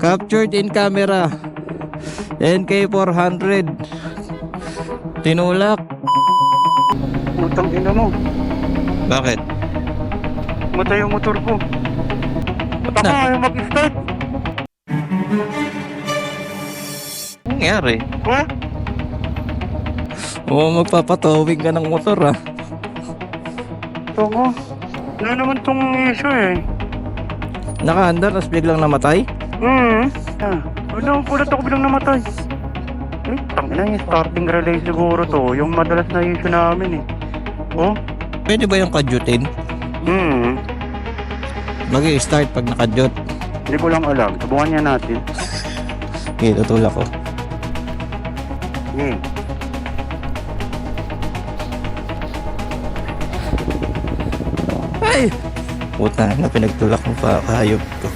Captured in camera. NK400. Tinulak. Putang ina mo. Bakit? Matay yung motor ko. Ba't ako Na? ayaw mag-start? Anong nangyari? Ha? Oo, magpapatowing ka ng motor ah. Ito ko. Ano naman tong issue eh? Nakaandar, tapos biglang namatay. Ano, pulat ako bilang namatay. Tangina yung starting relay siguro to. Yung madalas na issue namin eh. Oh? Pwede ba yung kadyutin? Mag-i-start pag nakadyot. Hindi ko lang alam. Subukan niya natin. Okay, tutulak ko. Ay! Puta na, pinagtulak mo pa, kahayop ko.